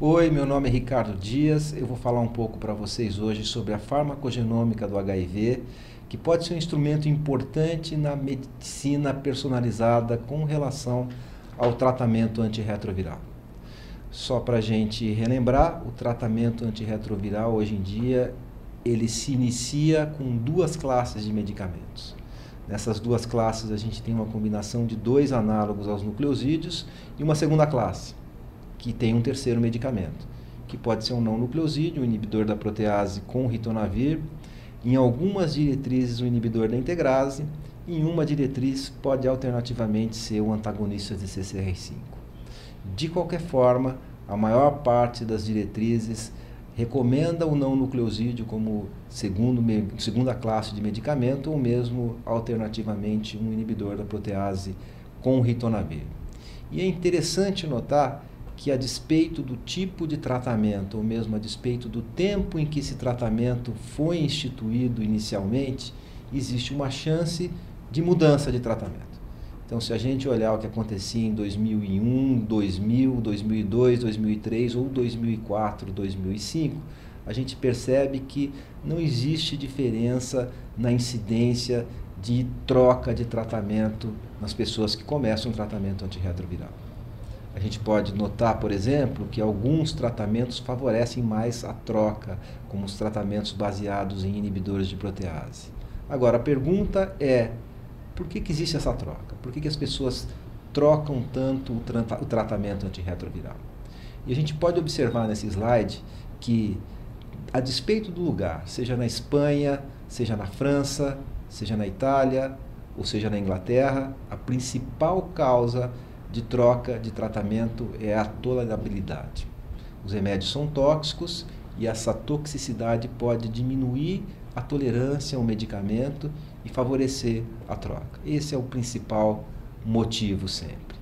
Oi, meu nome é Ricardo Dias. Eu vou falar um pouco para vocês hoje sobre a farmacogenômica do HIV, que pode ser um instrumento importante na medicina personalizada com relação ao tratamento antirretroviral. Só para a gente relembrar, o tratamento antirretroviral hoje em dia ele se inicia com duas classes de medicamentos. Nessas duas classes a gente tem uma combinação de dois análogos aos nucleosídeos e uma segunda classe, que tem um terceiro medicamento, que pode ser um não nucleosídeo, um inibidor da protease com ritonavir, em algumas diretrizes o inibidor da integrase, em uma diretriz pode alternativamente ser um antagonista de CCR5. De qualquer forma, a maior parte das diretrizes recomenda o não nucleosídeo como segunda classe de medicamento ou mesmo alternativamente um inibidor da protease com ritonavir. E é interessante notar que, a despeito do tipo de tratamento, ou mesmo a despeito do tempo em que esse tratamento foi instituído inicialmente, existe uma chance de mudança de tratamento. Então, se a gente olhar o que acontecia em 2001, 2000, 2002, 2003 ou 2004, 2005, a gente percebe que não existe diferença na incidência de troca de tratamento nas pessoas que começam um tratamento antirretroviral. A gente pode notar, por exemplo, que alguns tratamentos favorecem mais a troca, como os tratamentos baseados em inibidores de protease. Agora, a pergunta é, por que existe essa troca? Por que as pessoas trocam tanto o tratamento antirretroviral? E a gente pode observar nesse slide que, a despeito do lugar, seja na Espanha, seja na França, seja na Itália, ou seja na Inglaterra, a principal causa de troca de tratamento é a tolerabilidade. Os remédios são tóxicos e essa toxicidade pode diminuir a tolerância ao medicamento e favorecer a troca. Esse é o principal motivo sempre.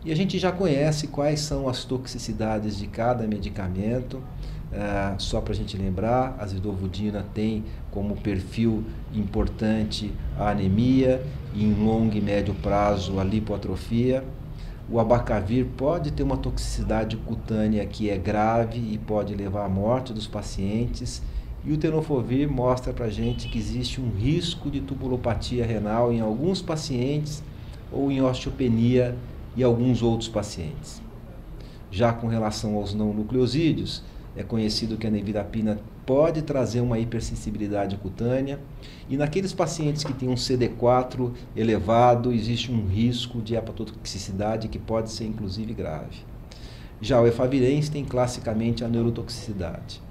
E a gente já conhece quais são as toxicidades de cada medicamento. Só para a gente lembrar, a zidovudina tem como perfil importante a anemia e em longo e médio prazo a lipoatrofia. O abacavir pode ter uma toxicidade cutânea que é grave e pode levar à morte dos pacientes. E o tenofovir mostra para a gente que existe um risco de tubulopatia renal em alguns pacientes ou em osteopenia em alguns outros pacientes. Já com relação aos não nucleosídeos, é conhecido que a nevirapina pode trazer uma hipersensibilidade cutânea e naqueles pacientes que têm um CD4 elevado, existe um risco de hepatotoxicidade que pode ser inclusive grave. Já o efavirenz tem classicamente a neurotoxicidade.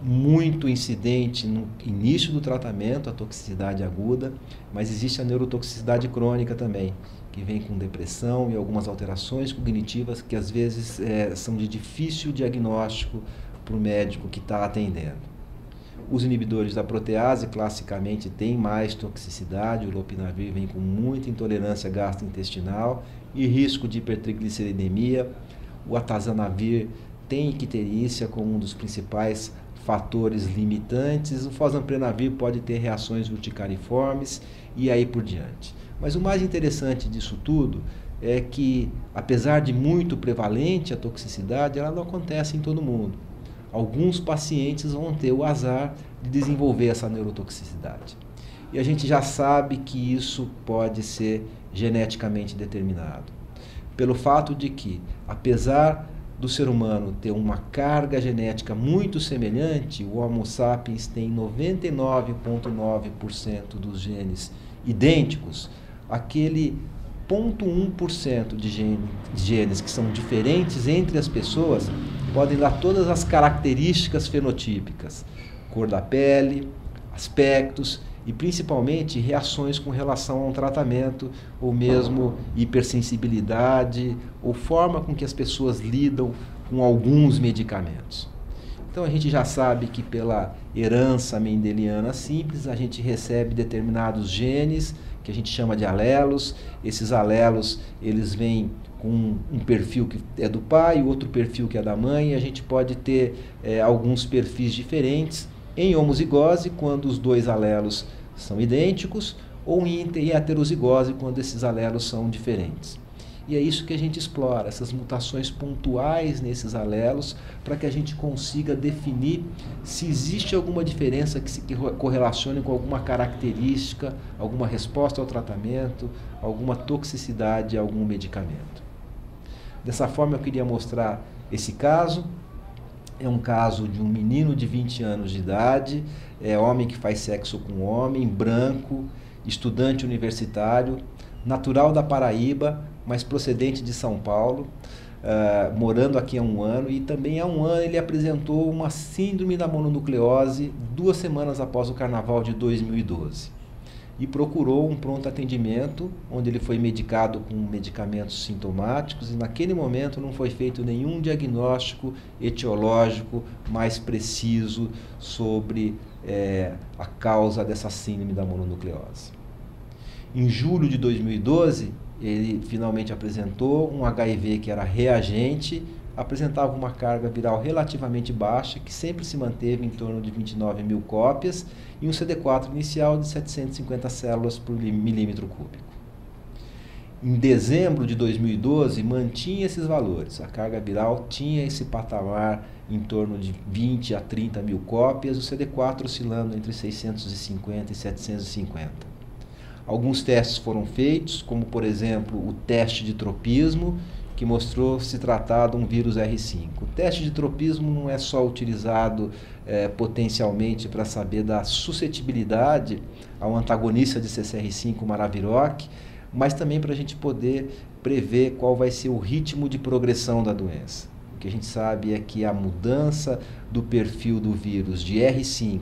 Muito incidente no início do tratamento, a toxicidade aguda, mas existe a neurotoxicidade crônica também, que vem com depressão e algumas alterações cognitivas que às vezes são de difícil diagnóstico para o médico que está atendendo. Os inibidores da protease classicamente têm mais toxicidade, o lopinavir vem com muita intolerância gastrointestinal e risco de hipertrigliceridemia. O atazanavir tem icterícia como um dos principais fatores limitantes. O fosmanprenavir pode ter reações urticariformes e aí por diante. Mas o mais interessante disso tudo é que, apesar de muito prevalente a toxicidade, ela não acontece em todo mundo. Alguns pacientes vão ter o azar de desenvolver essa neurotoxicidade. E a gente já sabe que isso pode ser geneticamente determinado. Pelo fato de que, apesar do ser humano ter uma carga genética muito semelhante, o Homo sapiens tem 99,9% dos genes idênticos, aquele 0,1% de genes que são diferentes entre as pessoas podem dar todas as características fenotípicas, cor da pele, aspectos e principalmente reações com relação a um tratamento ou mesmo hipersensibilidade ou forma com que as pessoas lidam com alguns medicamentos. Então a gente já sabe que pela herança mendeliana simples a gente recebe determinados genes que a gente chama de alelos. Esses alelos eles vêm com um perfil que é do pai, outro perfil que é da mãe, e a gente pode ter alguns perfis diferentes em homozigose, quando os dois alelos são idênticos, ou em heterozigose, quando esses alelos são diferentes. E é isso que a gente explora, essas mutações pontuais nesses alelos, para que a gente consiga definir se existe alguma diferença que se correlacione com alguma característica, alguma resposta ao tratamento, alguma toxicidade a algum medicamento. Dessa forma eu queria mostrar esse caso. É um caso de um menino de 20 anos de idade, homem que faz sexo com homem, branco, estudante universitário, natural da Paraíba, mas procedente de São Paulo, morando aqui há um ano, e também há um ano ele apresentou uma síndrome da mononucleose 2 semanas após o carnaval de 2012. E procurou um pronto atendimento, onde ele foi medicado com medicamentos sintomáticos, e naquele momento não foi feito nenhum diagnóstico etiológico mais preciso sobre a causa dessa síndrome da mononucleose. Em julho de 2012, ele finalmente apresentou um HIV que era reagente, apresentava uma carga viral relativamente baixa, que sempre se manteve em torno de 29 mil cópias, e um CD4 inicial de 750 células por milímetro cúbico. Em dezembro de 2012, mantinha esses valores. A carga viral tinha esse patamar em torno de 20 a 30 mil cópias, o CD4 oscilando entre 650 e 750. Alguns testes foram feitos, como por exemplo o teste de tropismo, que mostrou se tratar de um vírus R5. O teste de tropismo não é só utilizado potencialmente para saber da suscetibilidade ao antagonista de CCR5, Maraviroc, mas também para a gente poder prever qual vai ser o ritmo de progressão da doença. O que a gente sabe é que a mudança do perfil do vírus de R5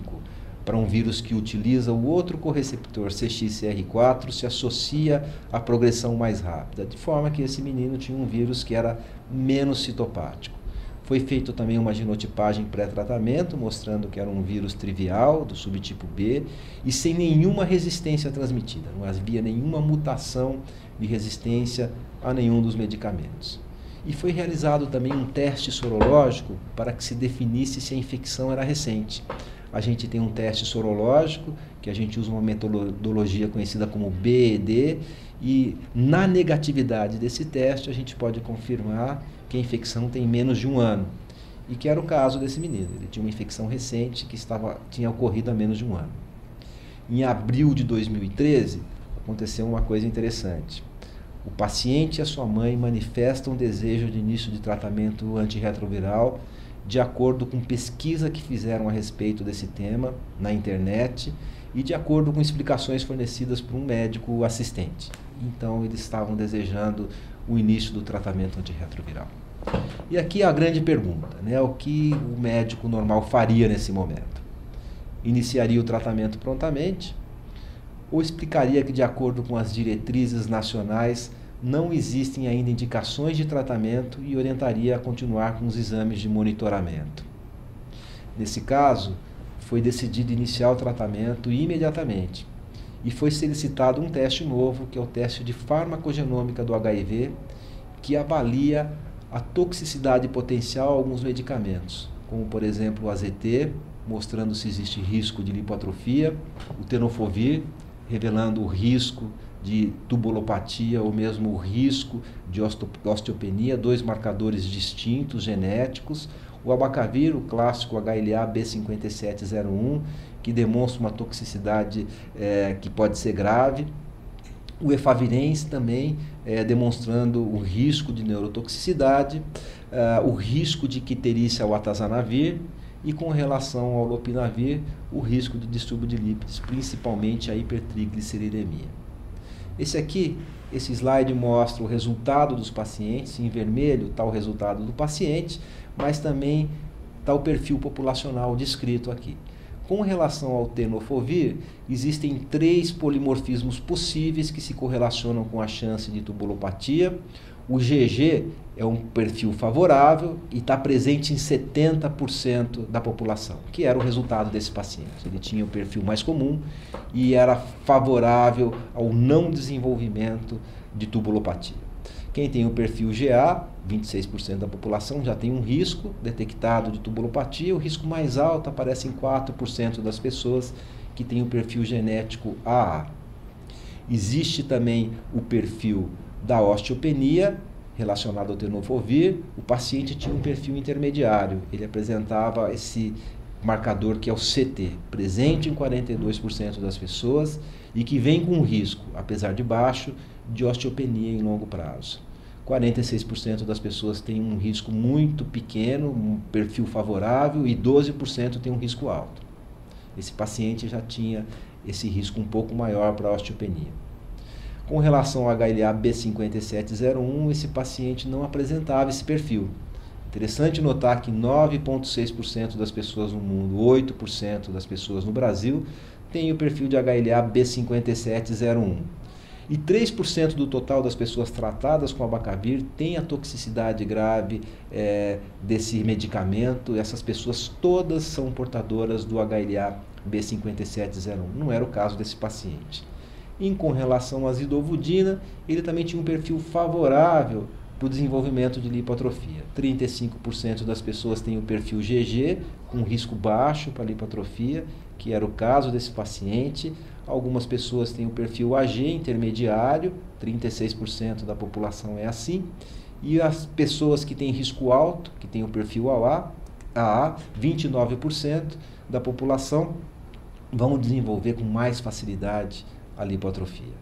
para um vírus que utiliza o outro correceptor CXCR4 se associa à progressão mais rápida, de forma que esse menino tinha um vírus que era menos citopático. Foi feito também uma genotipagem pré-tratamento, mostrando que era um vírus trivial, do subtipo B, e sem nenhuma resistência transmitida, não havia nenhuma mutação de resistência a nenhum dos medicamentos. E foi realizado também um teste sorológico para que se definisse se a infecção era recente. A gente tem um teste sorológico, que a gente usa uma metodologia conhecida como BED, e na negatividade desse teste a gente pode confirmar que a infecção tem menos de um ano. E que era o caso desse menino. Ele tinha uma infecção recente que tinha ocorrido há menos de um ano. Em abril de 2013, aconteceu uma coisa interessante. O paciente e a sua mãe manifestam desejo de início de tratamento antirretroviral, de acordo com pesquisa que fizeram a respeito desse tema na internet e de acordo com explicações fornecidas por um médico assistente. Então, eles estavam desejando o início do tratamento antirretroviral. E aqui a grande pergunta, né? O que o médico normal faria nesse momento? Iniciaria o tratamento prontamente ou explicaria que, de acordo com as diretrizes nacionais, não existem ainda indicações de tratamento e orientaria a continuar com os exames de monitoramento? Nesse caso, foi decidido iniciar o tratamento imediatamente e foi solicitado um teste novo, que é o teste de farmacogenômica do HIV, que avalia a toxicidade potencial a alguns medicamentos, como por exemplo o AZT, mostrando se existe risco de lipoatrofia, o tenofovir, revelando o risco de tubulopatia ou mesmo o risco de osteopenia, 2 marcadores distintos genéticos, o abacavir, o clássico HLA B5701, que demonstra uma toxicidade que pode ser grave, o efavirenz também demonstrando o risco de neurotoxicidade, o risco de icterícia ao atazanavir, e com relação ao lopinavir, o risco de distúrbio de lípides, principalmente a hipertrigliceridemia. Esse slide mostra o resultado dos pacientes. Em vermelho está o resultado do paciente, mas também está o perfil populacional descrito aqui. Com relação ao tenofovir, existem 3 polimorfismos possíveis que se correlacionam com a chance de tubulopatia. O GG é um perfil favorável e está presente em 70% da população, que era o resultado desse paciente. Ele tinha o perfil mais comum e era favorável ao não desenvolvimento de tubulopatia. Quem tem o perfil GA, 26% da população, já tem um risco detectado de tubulopatia. O risco mais alto aparece em 4% das pessoas que têm o perfil genético AA. Existe também o perfil da osteopenia relacionada ao tenofovir, o paciente tinha um perfil intermediário, ele apresentava esse marcador que é o CT, presente em 42% das pessoas e que vem com risco, apesar de baixo, de osteopenia em longo prazo. 46% das pessoas têm um risco muito pequeno, um perfil favorável, e 12% têm um risco alto. Esse paciente já tinha esse risco um pouco maior para a osteopenia. Com relação ao HLA B5701, esse paciente não apresentava esse perfil. Interessante notar que 9,6% das pessoas no mundo, 8% das pessoas no Brasil, têm o perfil de HLA B5701. E 3% do total das pessoas tratadas com abacavir tem a toxicidade grave desse medicamento. Essas pessoas todas são portadoras do HLA B5701. Não era o caso desse paciente. E com relação à zidovudina, ele também tinha um perfil favorável para o desenvolvimento de lipoatrofia. 35% das pessoas têm o perfil GG, com risco baixo para lipoatrofia, que era o caso desse paciente. Algumas pessoas têm o perfil AG intermediário, 36% da população é assim. E as pessoas que têm risco alto, que têm o perfil AA, 29% da população vão desenvolver com mais facilidade a lipoatrofia.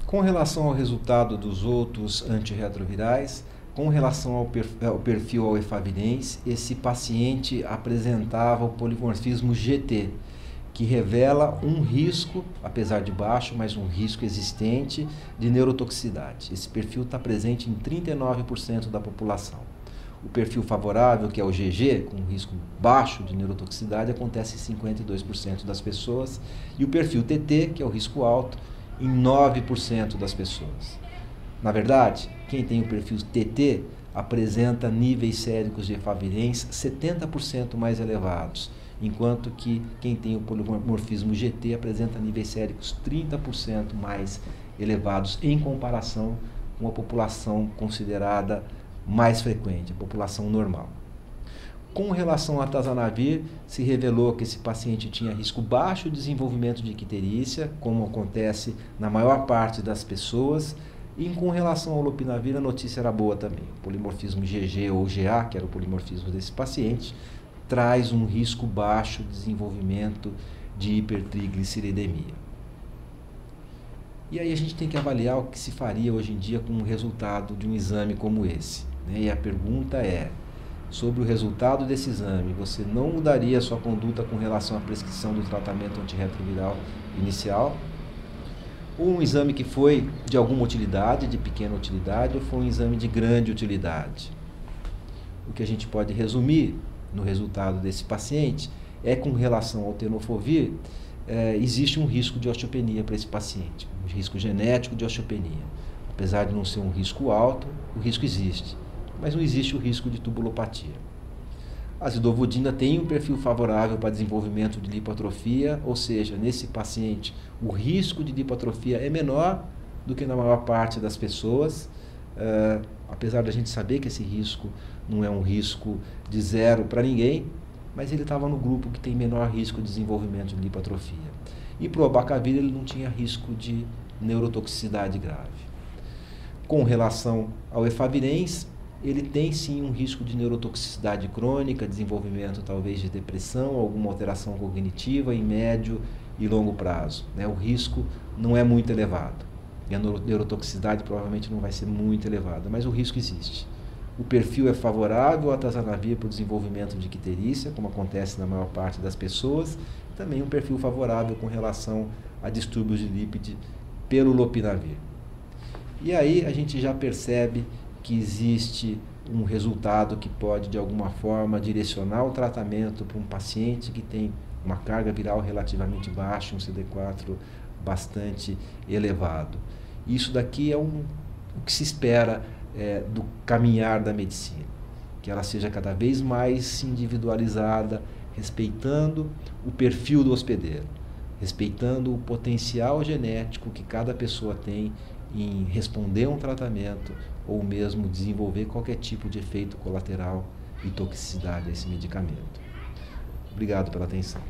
Com relação ao resultado dos outros antirretrovirais, com relação ao perfil ao efavirenz, esse paciente apresentava o polimorfismo GT, que revela um risco, apesar de baixo, mas um risco existente de neurotoxicidade. Esse perfil está presente em 39% da população. O perfil favorável, que é o GG, com risco baixo de neurotoxicidade, acontece em 52% das pessoas. E o perfil TT, que é o risco alto, em 9% das pessoas. Na verdade, quem tem o perfil TT apresenta níveis séricos de efavirenz 70% mais elevados, enquanto que quem tem o polimorfismo GT apresenta níveis séricos 30% mais elevados em comparação com a população considerada mais frequente, a população normal. Com relação ao atazanavir, se revelou que esse paciente tinha risco baixo de desenvolvimento de icterícia, como acontece na maior parte das pessoas, e com relação ao lopinavir, a notícia era boa também. O polimorfismo GG ou GA, que era o polimorfismo desse paciente, traz um risco baixo de desenvolvimento de hipertrigliceridemia. E aí a gente tem que avaliar o que se faria hoje em dia com o resultado de um exame como esse, né? E a pergunta é, sobre o resultado desse exame, você não mudaria a sua conduta com relação à prescrição do tratamento antirretroviral inicial? Ou um exame que foi de alguma utilidade, de pequena utilidade, ou foi um exame de grande utilidade? O que a gente pode resumir no resultado desse paciente é, com relação ao tenofovir, existe um risco de osteopenia para esse paciente, um risco genético de osteopenia. Apesar de não ser um risco alto, o risco existe, mas não existe o risco de tubulopatia. A zidovudina tem um perfil favorável para desenvolvimento de lipoatrofia, ou seja, nesse paciente o risco de lipoatrofia é menor do que na maior parte das pessoas, apesar da gente saber que esse risco não é um risco de zero para ninguém, mas ele estava no grupo que tem menor risco de desenvolvimento de lipoatrofia. E para o abacavir ele não tinha risco de neurotoxicidade grave. Com relação ao efavirenz, ele tem sim um risco de neurotoxicidade crônica, desenvolvimento talvez de depressão, alguma alteração cognitiva em médio e longo prazo, né? O risco não é muito elevado. E a neurotoxicidade provavelmente não vai ser muito elevada, mas o risco existe. O perfil é favorável ao atazanavir para o desenvolvimento de icterícia, como acontece na maior parte das pessoas. Também um perfil favorável com relação a distúrbios de lípide pelo lopinavir. E aí a gente já percebe que existe um resultado que pode, de alguma forma, direcionar o tratamento para um paciente que tem uma carga viral relativamente baixa, um CD4 bastante elevado. Isso daqui é o que se espera do caminhar da medicina, que ela seja cada vez mais individualizada, respeitando o perfil do hospedeiro, respeitando o potencial genético que cada pessoa tem em responder a um tratamento ou mesmo desenvolver qualquer tipo de efeito colateral e toxicidade a esse medicamento. Obrigado pela atenção.